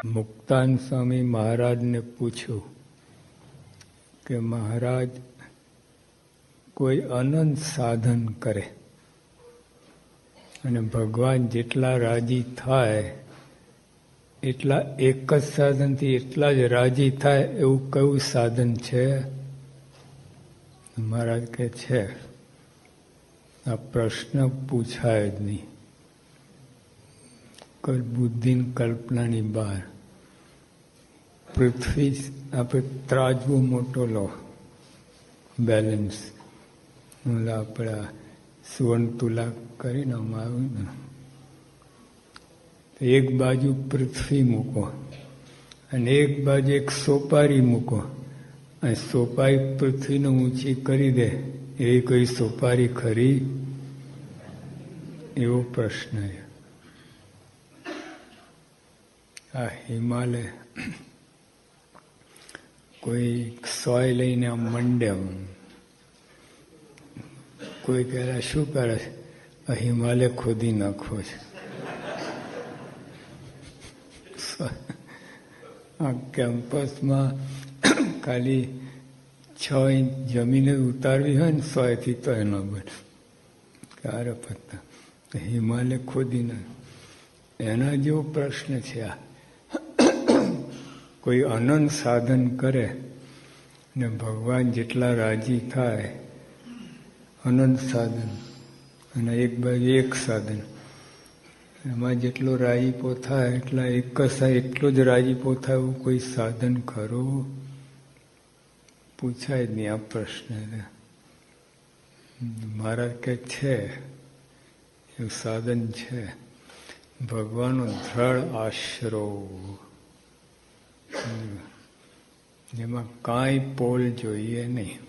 મુક્તાન સ્વામી મહારાજને પૂછ્યું કે મહારાજ, કોઈ અનંત સાધન કરે અને ભગવાન જેટલા રાજી થાય એટલા એક જ સાધનથી એટલા જ રાજી થાય એવું કયું સાધન છે? મહારાજ કે છે. આ પ્રશ્ન પૂછાય જ નહીં. બુદ્ધિની કલ્પનાની બહાર. પૃથ્વી આપણે ત્રાજવો મોટો લો, બેલેન્સ આપણે સુવર્ણ તુલા કરીને આવ્યું ને, એક બાજુ પૃથ્વી મૂકો અને એક બાજુ એક સોપારી મૂકો અને સોપારી પૃથ્વીને ઊંચી કરી દે એવી કોઈ સોપારી ખરી? એવો પ્રશ્ન છે. આ હિમાલય કોઈ સોય લઈને આમ મંડે, કોઈ કહે શું કરે છે? આ હિમાલય ખોદી નાખવો છે. આ કેમ્પસમાં ખાલી 6 ઇંચ જમીને ઉતારવી હોય ને 100થી તો એનો બને ક્યારે પત્તા હિમાલય ખોદી નાખ. એના જેવો પ્રશ્ન છે આ. કોઈ અનંત સાધન કરે ને ભગવાન જેટલા રાજી થાય, અનંત સાધન અને એક બાજુ એક સાધન, એમાં જેટલો રાજીપો થાય એટલા એક જ એટલો જ રાજીપો થાય એવું કોઈ સાધન ખરું? પૂછાય જ નહીં આ પ્રશ્ન. મહારાજ કે છે એવું સાધન છે. ભગવાનનો દ્રઢ આશરો, જેમાં કાંઈ પોલ જોઈએ નહીં.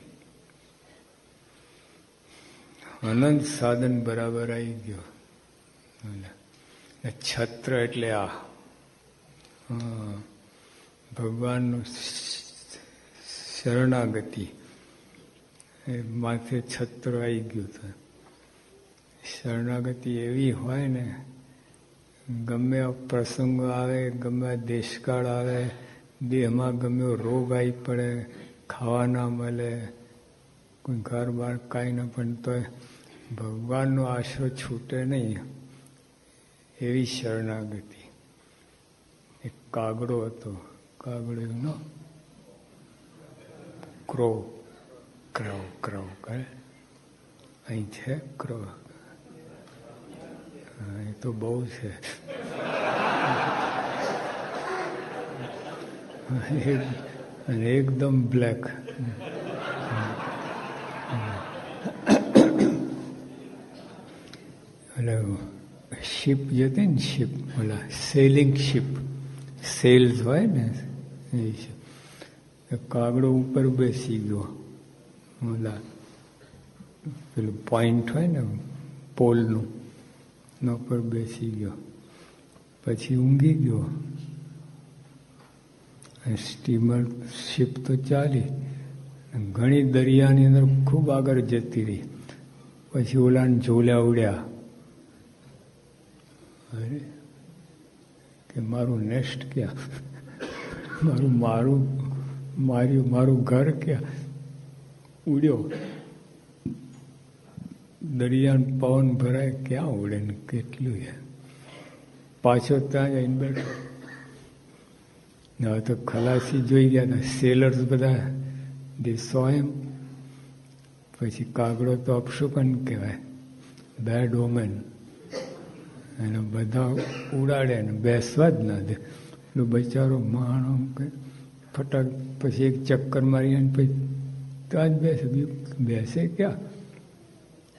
અનંત સાધન બરાબર આવી ગયો. છત્ર એટલે આ ભગવાનનું શરણાગતિ, એ માથે છત્ર આવી ગયું હતું. શરણાગતિ એવી હોય ને, ગમે પ્રસંગો આવે, ગમે દેશકાળ આવે, દેહમાં ગમે રોગ આવી પડે, ખાવા ના મળે, કોઈ ઘર બાર કાંઈ ના, પણ તો ભગવાનનો આશરો છૂટે નહીં એવી શરણાગતિ. એક કાગડો હતો, કાગડો એનો ક્રો ક્રવ ક્રવ કરે, અહીં છે ક્રો, એ તો બહુ છે. અને એકદમ બ્લેક. એટલે શિપ જતી ને, શિપ ઓલા સેલિંગ શિપ, સેલ્સ હોય ને એ શિપ. કાગડો ઉપર બેસી ગયો, ઓલા પેલું પોઈન્ટ હોય ને પોલનું, એના ઉપર બેસી ગયો. પછી ઊંઘી ગયો. સ્ટીમર શિપ તો ચાલી, ઘણી દરિયાની અંદર ખૂબ આગળ જતી રહી. પછી ઓલાને ઝોલ્યા ઉડ્યા. અરે કે મારું નેસ્ટ ક્યાં, મારું ઘર ક્યાં? ઉડ્યો. દરિયાનો પવન ભરાય, ક્યાં ઉડે ને કેટલું છે. પાછો ત્યાં જઈને બેઠો. હવે તો ખલાસી જોઈ ગયા હતા, સેલર્સ બધા, દે સો એમ. પછી કાગડો તો અપશુકન કહેવાય, બેડ ઓમેન. એને બધા ઉડાડે ને બેસવા જ ના દે. એટલે બચારો માણો ફટાક પછી એક ચક્કર મારી પછી ત્યાં જ બેસે, બેસે ક્યાં?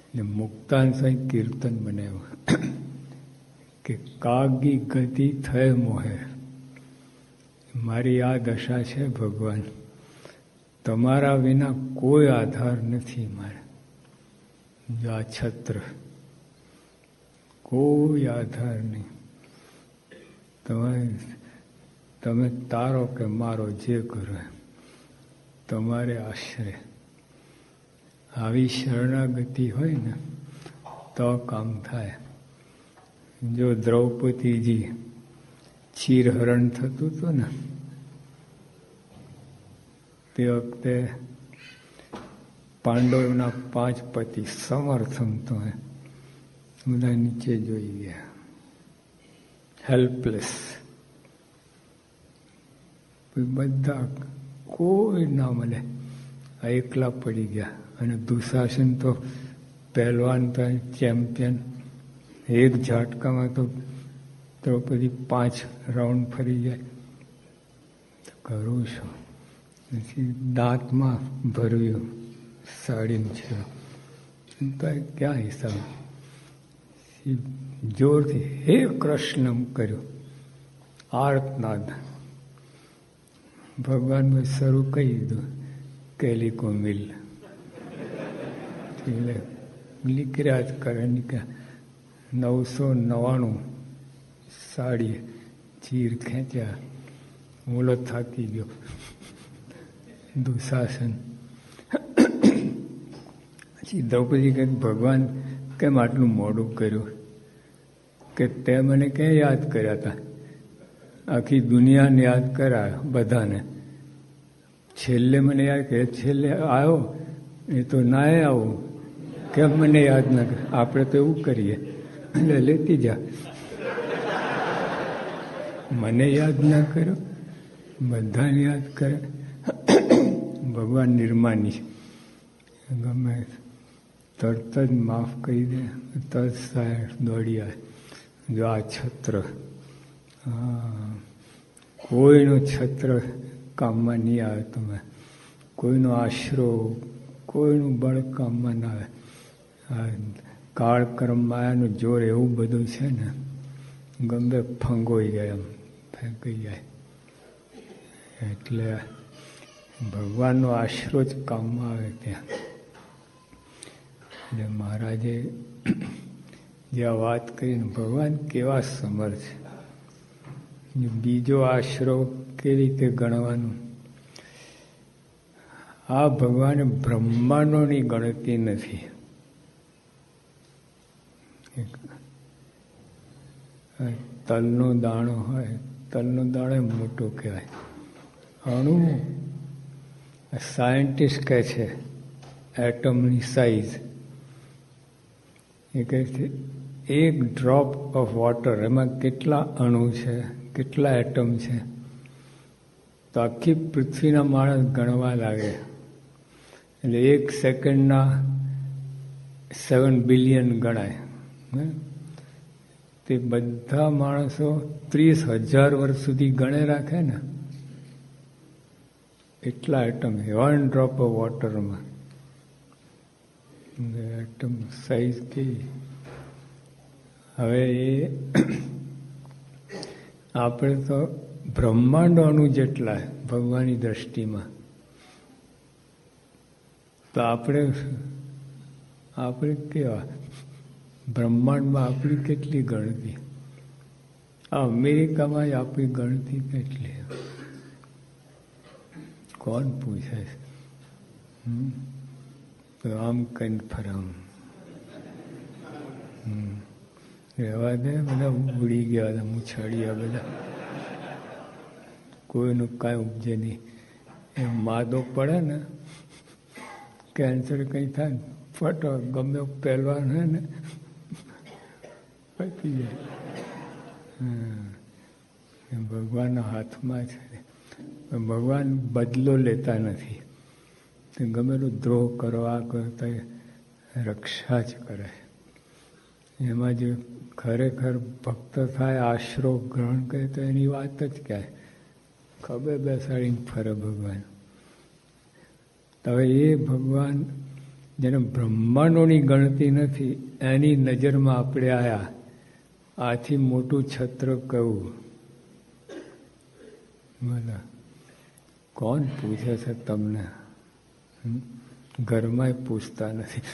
એટલે મુક્તાન સાંઈ કીર્તન બનાવ્યું કે કાગી ગતિ થય મોહે. મારી આ દશા છે ભગવાન, તમારા વિના કોઈ આધાર નથી મારે. જો આ છત્ર, કોઈ આધાર નહીં. તમે તારો કે મારો જે કરો તમારે આશરે. આવી શરણાગતિ હોય ને તો કામ થાય. જો દ્રૌપદીજી ચીરહરણ થતું હતું ને તે વખતે પાંડવોના 5 પતિ સમર્થન તો બધા નીચે જોઈ ગયા, હેલ્પલેસ. બધા કોઈ ના મળે, એકલા પડી ગયા. અને દુશાસન તો પહેલવાન તો ચેમ્પિયન, એક ઝાટકામાં તો દ્રૌપદી 5 રાઉન્ડ ફરી જાય. તો કરું શું? પછી દાંતમાં ભર્યું, સાડીને છે તો ક્યાં હિસાબ. જોરથી હે કૃષ્ણ કર્યું, આર્તનાદ. ભગવાન શરૂ કહી દીધું, કેલિકો મિલ. એટલે નીકળ્યા જ કરે, નીકળ્યા. 999 સાડી ચીર ખેંચ્યા. ઓલો થાકી ગયો દુશાસન. પછી દ્રૌપદી કહે, ભગવાન કેમ આટલું મોડું કર્યું? કે તે મને ક્યાં યાદ કર્યા હતા? આખી દુનિયાને યાદ કરાય બધાને. છેલ્લે મને યાદ કરે, છેલ્લે આવ્યો એ તો નાય આવું, કેમ મને યાદ ના કરે? આપણે તો એવું કરીએ, એટલે લેતી જા. મને યાદ ના કર્યો, બધાને યાદ કરે. ભગવાન નિર્માની ગમે તરત જ માફ કરી દે, તરત સાહેબ દોડી આવે. જો આ છત્ર, કોઈનો છત્ર કામમાં નહીં આવે. તમે કોઈનો આશરો, કોઈનું બળ કામમાં ના આવે. આ કાળકર્મ માયાનું જોર એવું બધું છે ને, ગમે ફંગોઈ ગયા, એમ ફેંકાઈ જાય. એટલે ભગવાનનો આશરો જ કામમાં આવે ત્યાં. એટલે મહારાજે જે આ વાત કરીને, ભગવાન કેવા સમર્થ છે. બીજો આશરો કેવી રીતે ગણવાનું? આ ભગવાને બ્રહ્માંડોની ગણતરી નથી. તલનો દાણો હોય, તલનો દાણો મોટો કહેવાય. અણુ સાયન્ટિસ્ટ કહે છે એટમની સાઈઝ. એ કહે છે 1 ડ્રોપ ઓફ વોટર, એમાં કેટલા અણુ છે, કેટલા એટમ છે. તો આખી પૃથ્વીના માણસ ગણવા લાગે. એટલે 1 સેકન્ડના 7 બિલિયન ગણાય. તે બધા માણસો 30,000 વર્ષ સુધી ગણે રાખે ને, એટલા એટમ 1 ડ્રોપ ઓફ વોટરમાં. એટમ સાઈઝ કેવી! હવે એ આપણે તો બ્રહ્માંડ અણુ જેટલા ભગવાનની દ્રષ્ટિમાં. તો આપણે કેવા બ્રહ્માંડમાં આપણી કેટલી ગણતી? આ અમેરિકામાં જ આપણી ગણતી કેટલી? કોણ પૂછે છે? તો આમ કઈ ફરામ રહેવા દે. બધા ઉડી ગયા હતા, મૂછાડિયા બધા. કોઈનું કાંઈ ઉપજે નહીં. એ માદો પડે ને, કેન્સર કંઈ થાય ને, ફટો ગમે પહેલવાન હોય ને પતી જાય. ભગવાનના હાથમાં છે. ભગવાન બદલો લેતા નથી. ગમે તો દ્રોહ કરો, આ કરતા રક્ષા જ કરે. એમાં જે ખરેખર ભક્ત થાય, આશરો ગ્રહણ કરે, તો એની વાત જ ક્યાંય. ખભે બેસાડીને ફરે ભગવાન. હવે એ ભગવાન જેને બ્રહ્માંડોની ગણતી નથી, એની નજરમાં આપણે આવ્યા. આથી મોટું છત્ર કહું. બોલો, કોણ પૂછે છે તમને? ઘરમાં પૂછતા નથી.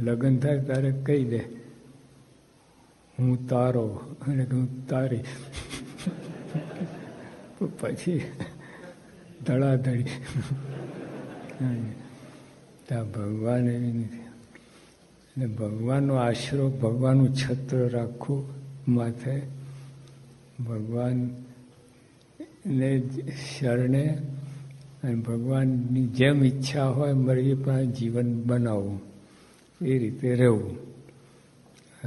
લગ્ન થાય ત્યારે કહી દે, હું તારો અને હું તારી. પછી ધડાધડી. ત્યાં ભગવાન એવી નથી. અને ભગવાનનો આશરો, ભગવાનનું છત્ર રાખવું માથે, ભગવાનને શરણે અને ભગવાનની જેમ ઈચ્છા હોય મરજી પણ જીવન બનાવવું, એ રીતે રહેવું.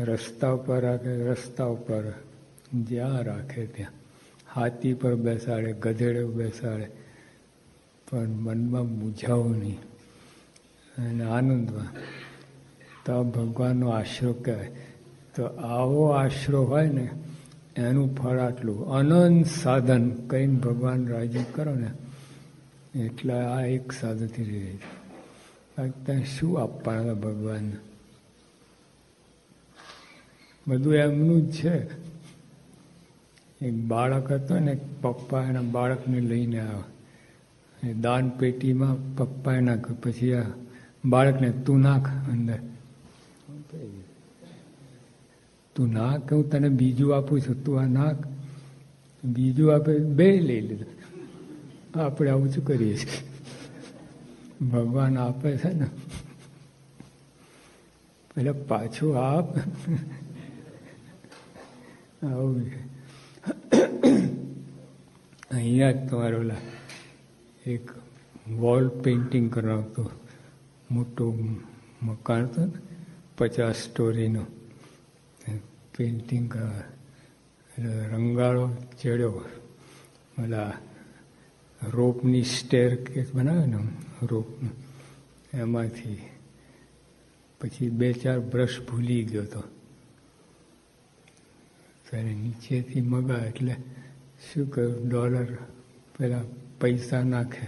રસ્તા ઉપર રાખે રસ્તા ઉપર, જ્યાં રાખે ત્યાં, હાથી પર બેસાડે, ગધેડે બેસાડે, પણ મનમાં મૂંઝાવું નહીં અને આનંદમાં. તો ભગવાનનો આશરો કહેવાય. તો આવો આશરો હોય ને એનું ફળ આટલું અનંત સાધન કહીને ભગવાન રાજી કરો ને, એટલે આ એક સાધનથી રહે છે. ત્યાં શું આપવાના ભગવાનને? બધું એમનું જ છે. એક બાળક હતો ને, પપ્પા એના બાળકને લઈને આવ્યા, દાન પેટીમાં પપ્પાએ નાખ, પછી આ બાળકને તું નાખ અંદર, તું નાખ, હું તને બીજું આપું છું, તું આ નાખ. બીજું આપે, બે લઈ લીધું. આપણે આવું શું કરીએ છીએ? ભગવાન આપે છે ને, પેલા પાછું આપ. આવું છે. અહીંયા જ તમારો એક વોલ પેઇન્ટિંગ કરાવતો, મોટું મકાન હતું ને 50 સ્ટોરીનું, પેઇન્ટિંગ રંગાળો ચડ્યો, ઓલા રોપની સ્ટેર કેસ બનાવે ને રોપનું, એમાંથી પછી 2-4 બ્રશ ભૂલી ગયો હતો. ત્યારે નીચેથી મગા એટલે શું કહ્યું, ડોલર પેલા પૈસા નાખે,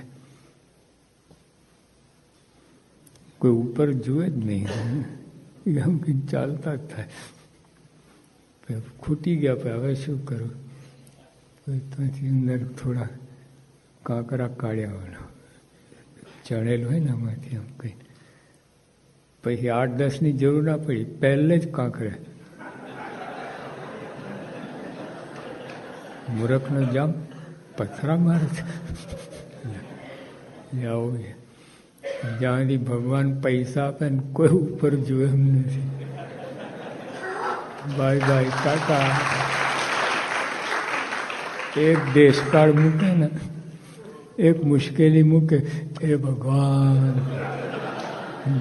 કોઈ ઉપર જુએ જ નહીં, એમ કે ચાલતા જ થાય. ખૂટી ગયા, પણ હવે શું કરું? ત્યાંથી અંદર થોડા કાંકરા કાઢ્યા, ચણેલું હોય ને આમાંથી આમ કંઈ. પછી 8-10ની જરૂર ના પડી, પહેલે જ કાંકરે મૂરખનો જામ પથરા મારે છે. આવું છે. જ્યાં સુધી ભગવાન પૈસા આપે ને કોઈ ઉપર જોવે એમ નથી. Bye bye, Tata. એક દેશકાળ મૂકે ને, એક મુશ્કેલી મૂકે, એ ભગવાન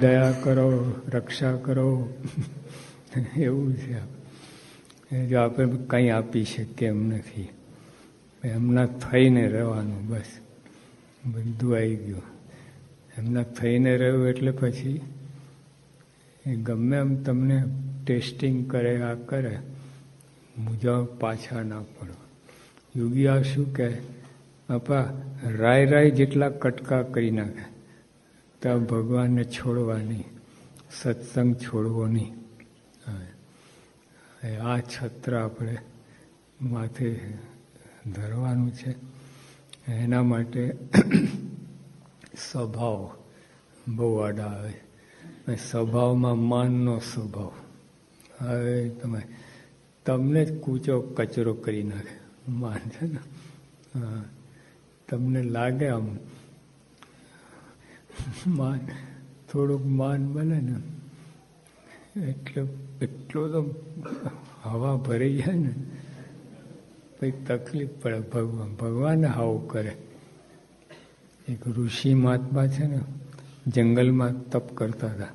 દયા કરો, રક્ષા કરો, એવું છે. જો આપણે કંઈ આપી શકીએ એમ નથી, એમના થઈને રહેવાનું, બસ બધું આવી ગયું. એમના થઈને રહ્યું એટલે પછી એ ગમે એમ તમને ટેસ્ટિંગ કરે, આ કરે, મૂંઝાવ પાછા ના પડો. યોગી આ શું કહે, આપા રાય જેટલા કટકા કરી નાખે તો ભગવાનને છોડવા નહીં, સત્સંગ છોડવો નહીં. આ છત્ર આપણે માથે ધરવાનું છે. એના માટે સ્વભાવ બહુ આડા આવે. સ્વભાવમાં માનનો સ્વભાવ. હવે તમને જ કૂચો કચરો કરી નાખે માન છે ને. તમને લાગે આમ માન, થોડુંક માન બને ને એટલો તો હવા ભરાઈ જાય ને પછી તકલીફ પડે. ભગવાન હાવ કરે. એક ઋષિ મહાત્મા છે ને, જંગલમાં તપ કરતા હતા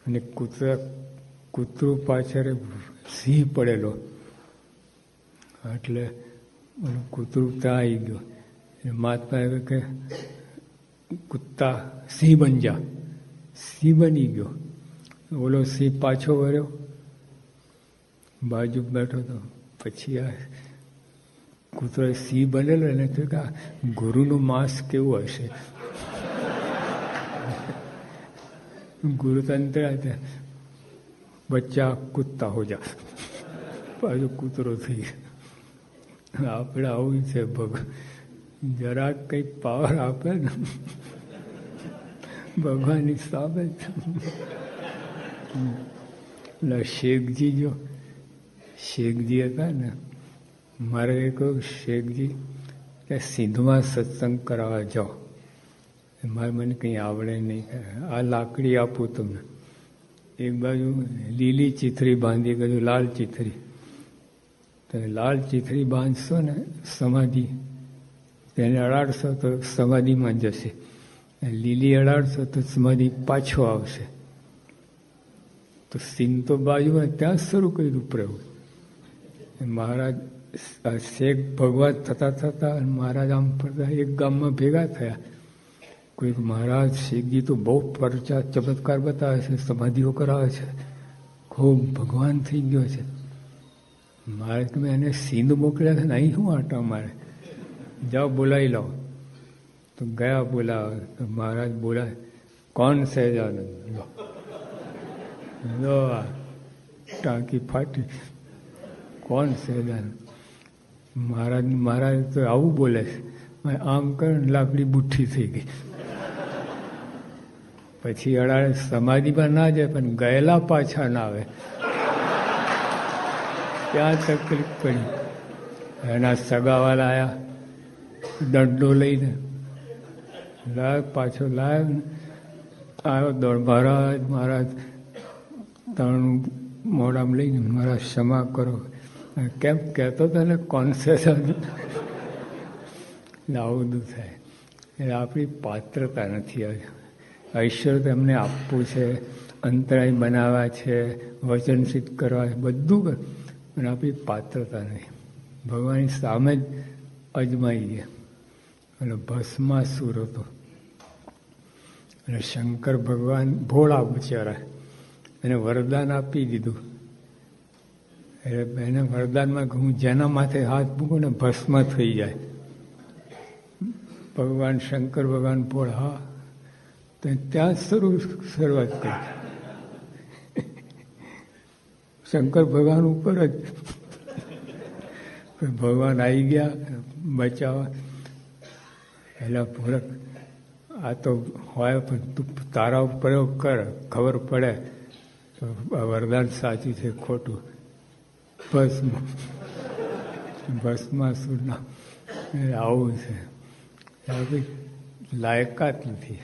અને કૂતરું પાછળ સિંહ પડેલો, એટલે કૂતરું ત્યાં આવી ગયો. મહાત્મા એવું કે કુત્તા સિંહ બન જા. સિંહ બની ગયો. ઓલો સિંહ પાછો વર્યો, બાજુ બેઠો હતો. પછી આ કૂતરો સિંહ બનેલો એને તો કે ગુરુનું માંસ કેવું હશે. ગુરુતંત્ર બચ્ચા કૂદતા હો જા, પાછું કૂતરો થઈ ગયો. આપણે આવું છે. જરાક કંઈક પાવર આપે ને ભગવાનની સામે શેખજી હતા ને, મારે કહ્યું શેખજી કે સિંધમાં સત્સંગ કરાવવા જાઓ. મારે મને કંઈ આવડે નહીં, આ લાકડી આપું તમને. એક બાજુ લીલી ચીથરી બાંધી, એક લાલ ચીથરી. તો લાલ ચીથરી બાંધશો ને સમાધિ, તેને અડાડશો તો સમાધિમાં જશે, લીલી અડાડશો તો સમાધિ પાછો આવશે. તો સિંહ તો બાજુમાં ત્યાં જ શરૂ કર્યું પ્રયોગ. મહારાજ શેખ ભગવાન થતા થતા મહારાજ આમ ફરતા એક ગામમાં ભેગા થયા. કોઈક મહારાજ શેખજી તો બહુ પરચા ચમત્કાર બતાવે છે, સમાધિઓ કરાવે છે, ખૂબ ભગવાન થઈ ગયો છે. મારે તમે એને સિંધ મોકલ્યા છે ને, અહીં શું આટા મારે, જાઓ બોલાવી લાવો. તો ગયા બોલાવે. તો મહારાજ બોલાવે, કોણ સહેજાનંદ? લો આ ટાંકી ફાટી, કોણ સહેજાનંદ? મહારાજ તો આવું બોલે છે, આમ કરે લાકડી બુઠ્ઠી થઈ ગઈ. પછી અડાડે સમાધિમાં ના જાય, પણ ગયેલા પાછા ના આવે, ત્યાં તકલીફ પડી. એના સગાવાલા આવ્યા દંડો લઈને, લાવ પાછો લાવ આવ્યો દોડ. મહારાજ ત્રણ મોઢામાં લઈને, મારા ક્ષમા કરો. કેમ કહેતો હતો ને કોન્સેશન. આવું બધું થાય. એટલે આપણી પાત્રતા નથી. ઐશ્વર્ય તેમને આપવું છે, અંતરાય બનાવવા છે, વચન સિદ્ધ કરવા છે, બધું, પણ આપણી પાત્રતા નહીં. ભગવાનની સામે જ અજમાઈ ગયા. અને ભસ્માસુર હતો. અને શંકર ભગવાન ભોળા બિચારા, એને વરદાન આપી દીધું. એટલે એને વરદાનમાં હું જેના માથે હાથ મૂકું ને ભસ્મ થઈ જાય. ભગવાન શંકર ભગવાન ભોળા, હા, તો ત્યાં શરૂઆત કરી. શંકર ભગવાન ઉપર જ ભગવાન આવી ગયા બચાવવા. એટલે ભોળક આ તો હોય, પણ તું તારા પ્રયોગ કર, ખબર પડે તો વરદાન સાચું છે ખોટું. ભસ્માસુરના આવું છે. લાયકાત નથી.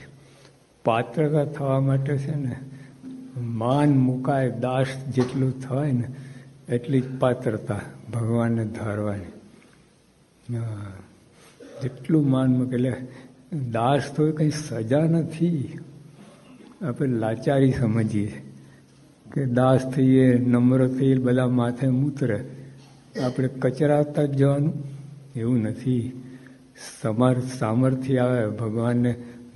પાત્રતા થવા માટે છે ને, માન મુકાય, દાસ જેટલું થાય ને એટલી જ પાત્રતા ભગવાનને ધારવાની. જેટલું માન મૂકે, એટલે દાસ તો કંઈ સજા નથી. આપણે લાચારી સમજીએ કે દાસ થઈએ, નમ્ર થઈએ, બધા માથે મૂતરે, આપણે કચરાવતા જ જવાનું, એવું નથી. સામર્થ્ય આવે ભગવાનને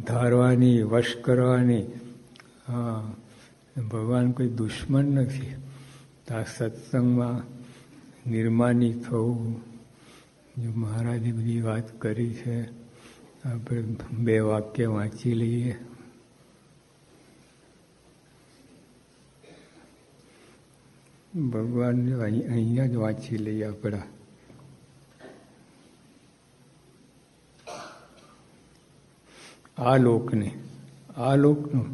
ધારવાની, વશ કરવાની. હા, ભગવાન કોઈ દુશ્મન નથી. આ સત્સંગમાં નિર્માની થવું, જો મહારાજે બધી વાત કરી છે, આપણે 2 વાક્ય વાંચી લઈએ. ભગવાન અહીંયા જ વાંચી લઈએ આપણા. આ લોકનું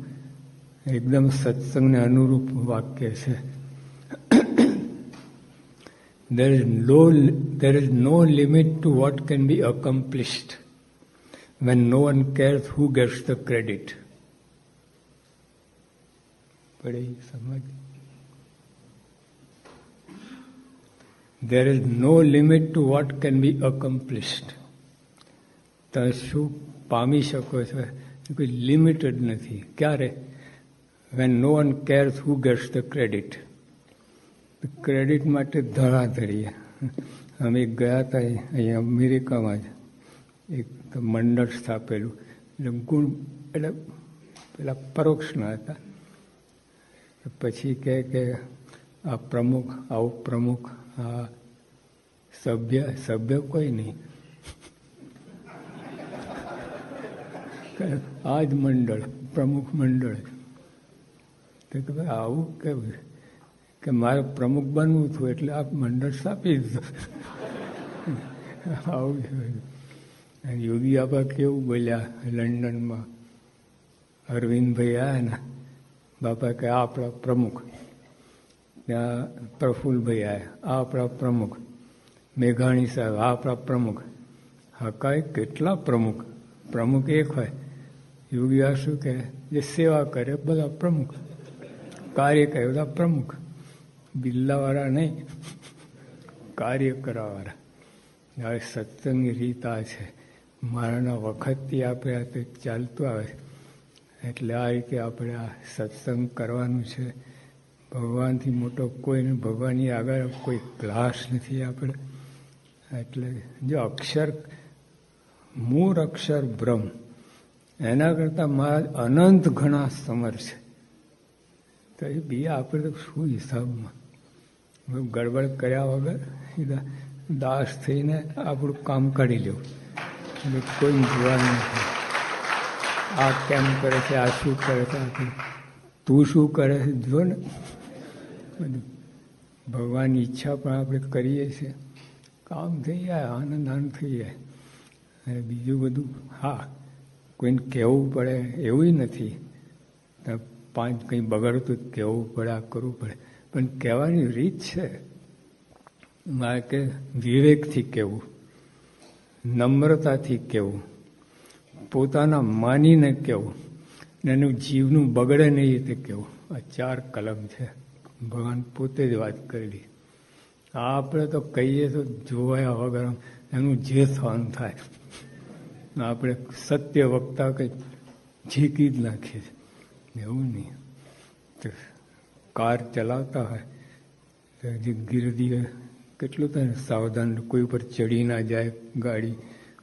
એકદમ સત્સંગને અનુરૂપ વાક્ય છે. There is no limit to what can be accomplished when no one cares who gets the credit. પડે સમજ? There is no limit to what can be accomplished. તમે શું પામી શકો છો, કોઈ લિમિટ જ નથી. ક્યારે? when no one cares who gets the credit. Credit માટે ધડાધડીએ. અમે ગયા હતા અહીંયા અમેરિકામાં જ, એક મંડળ સ્થાપેલું. એટલે ગુણ, એટલે પેલા પરોક્ષના હતા. પછી કહે કે આ પ્રમુખ, આવું પ્રમુખ, આ સભ્ય કોઈ નહીં, આ જ મંડળ, પ્રમુખ મંડળ. તો કે ભાઈ આવું કેવું કે મારે પ્રમુખ બનવું હતું એટલે આ મંડળ સ્થાપી દીધું. આવું યોગી આબા કેવું બોલ્યા લંડનમાં, અરવિંદભાઈ આવ્યા ને, બાપા કે આ આપણા પ્રમુખ. ત્યાં પ્રફુલભાઈ આવ્યા, આ આપણા પ્રમુખ. મેઘાણી સાહેબ, આ આપણા પ્રમુખ. હા, કાંઈ કેટલા પ્રમુખ? પ્રમુખ એક હોય, યોગીઓ શું કહે? જે સેવા કરે બધા પ્રમુખ, કાર્ય કરે બધા પ્રમુખ, બિલ્લાવાળા નહીં, કાર્ય કરવાવાળા. હવે સત્સંગની રીત આ છે. મારાના વખતથી આપણે આ તો ચાલતું આવે છે. એટલે આ રીતે આપણે આ સત્સંગ કરવાનું છે. ભગવાનથી મોટો કોઈને, ભગવાનની આગળ કોઈ ક્લાસ નથી આપણે. એટલે જો અક્ષર, મૂળ અક્ષર બ્રહ્મ, એના કરતાં મારા અનંત ઘણા સમર છે. તો એ બી આપણે તો શું હિસાબમાં ગડબડ કર્યા વગર સીધા દાસ થઈને આપણું કામ કાઢી લેવું. એટલે કોઈ જોવાનું નથી. આ કેમ કરે છે, આ શું કરે છે, તું શું કરે છે, જો ને. બધું ભગવાનની ઈચ્છા પણ આપણે કરીએ છીએ, કામ થઈ જાય, આનંદ આનંદ થઈ જાય. અને બીજું બધું હા, કોઈને કહેવું પડે એવું નથી. પાંચ કંઈ બગડતું કહેવું પડે, આ કરવું પડે, પણ કહેવાની રીત છે. મારે કે વિવેકથી કહેવું, નમ્રતાથી કહેવું, પોતાના માનીને કહેવું, ને એનું જીવનું બગડે નહીં રીતે કહેવું. આ 4 કલમ છે. ભગવાન પોતે જ વાત કરેલી. આપણે તો કહીએ તો જોવાયા વગર એનું જે થવાનું થાય. આપણે સત્ય વક્તા કંઈ ઝીકી જ નાખીએ છીએ, એવું નહીં. તો કાર ચલાવતા હોય તો હજી ગીરદીએ કેટલું થાય સાવધાન, કોઈ ઉપર ચડી ના જાય ગાડી,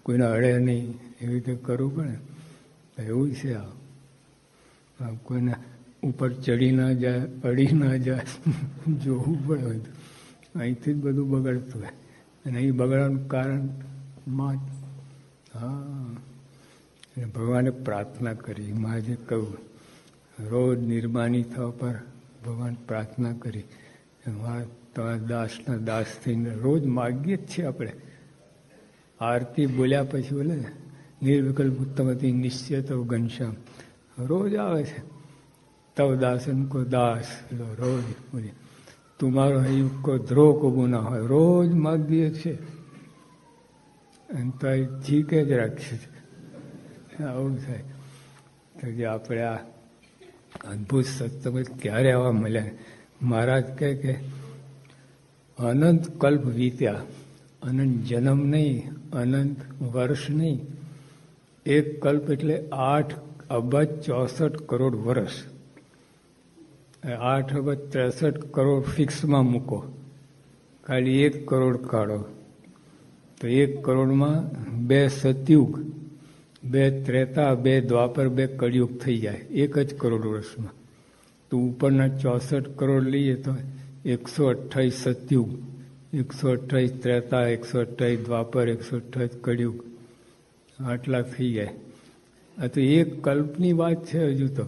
કોઈને અડે નહીં, એવી રીતે કરવું પડે. એવું છે આ. કોઈને ઉપર ચડી ના જાય, અડી ના જાય, જોવું પડે બધું. અહીંથી જ બધું બગડતું હોય. અને અહીં બગડવાનું કારણ માં અને ભગવાને પ્રાર્થના કરી. મારે જે કહ્યું, રોજ નિર્માની થવા પર ભગવાન પ્રાર્થના કરી. તમારા દાસના દાસ થઈને રોજ માગીએ જ છીએ આપણે. આરતી બોલ્યા પછી બોલે નિર્વિકલ્પ ઉત્તમતી નિશ્ચય તો ઘનશ્યામ રોજ આવે છે. તવ દાસન કો દાસ, રોજ બોલે તુમારો હૈયું કો ધ્રોહ કો ગુના હોય, રોજ માગીએ છીએ. અને તો જીકે જ રાખીએ છીએ. આવું થાય. તો જે આપણે આ અદભુત સત્સંગ ક્યારે આવા મળ્યા. મહારાજ કહે કે અનંત કલ્પ વીત્યા, અનંત જન્મ નહીં, અનંત વર્ષ નહીં. એક કલ્પ એટલે 8 અબજ 64 કરોડ વર્ષ. 8 અબજ 63 કરોડ ફિક્સમાં મૂકો, ખાલી 1 કરોડ કાઢો તો 1 કરોડમાં 2 સતયુગ, 2 ત્રેતા, 2 દ્વાપર, 2 કળિયુગ થઈ જાય 1 જ કરોડ વર્ષમાં. તો ઉપરના 64 કરોડ લઈએ તો 128 સતયુગ, 128 ત્રેતા, 128 દ્વાપર, 128 કળિયુગ, આટલા થઈ જાય. આ તો એક કલ્પની વાત છે. હજુ તો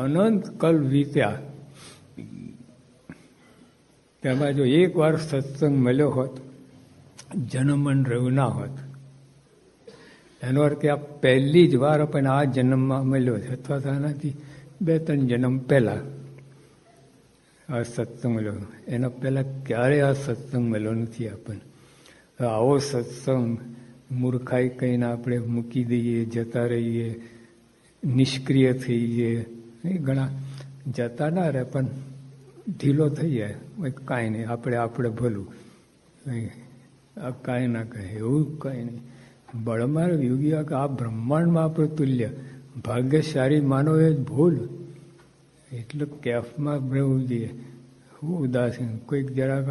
અનંત કલ્પ વીત્યા. તેમાં જો એક વાર સત્સંગ મળ્યો હોત, જન્મન રહ્યું ના હોત, એનો અર્થ કે આ પહેલી જ વાર આપણને આ જન્મમાં મળ્યો છે, અથવા તો આનાથી 2-3 જન્મ પહેલા આ સત્સંગ મળ્યો. એના પહેલા ક્યારેય આ સત્સંગ મળ્યો નથી આપણને. આવો સત્સંગ મૂર્ખાઈ કહીને આપણે મૂકી દઈએ, જતા રહીએ, નિષ્ક્રિય થઈ જઈએ. ઘણા જતા ના રહે પણ ઢીલો થઈ જાય, કાંઈ નહીં, આપણે ભલું, કાંઈ ના કહે, એવું કાંઈ નહીં. બળમાર યોગી આ બ્રહ્માંડમાં આપણે તુલ્ય ભાગ્યશાળી માનવ એ જ ભૂલ. એટલે કેફમાં રહેવું જોઈએ. હું ઉદાસીન, કોઈક જરાક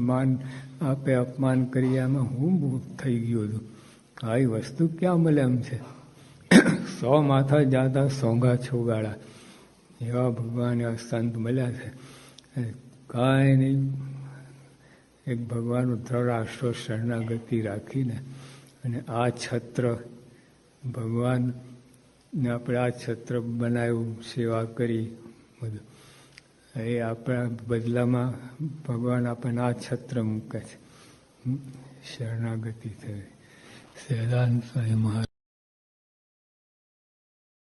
માન આપે, અપમાન કરીએ, આમાં હું થઈ ગયું હતું. આવી વસ્તુ ક્યાં મળે એમ છે. 100 માથા જાતા સોંગા છોગાડા, એવા ભગવાન એવા સંત મળ્યા છે. કાંઈ નહીં, એક ભગવાનનો દ્રઢ આશરો શરણાગતિ રાખીને અને આ છત્ર ભગવાનને આપણે આ છત્ર બનાવ્યું, સેવા કરી બધું. એ આપણા બદલામાં ભગવાન આપણને આ છત્ર મૂકે છે. શરણાગતિ થઈ. સહેજાનંદ સ્વામી મહારાજ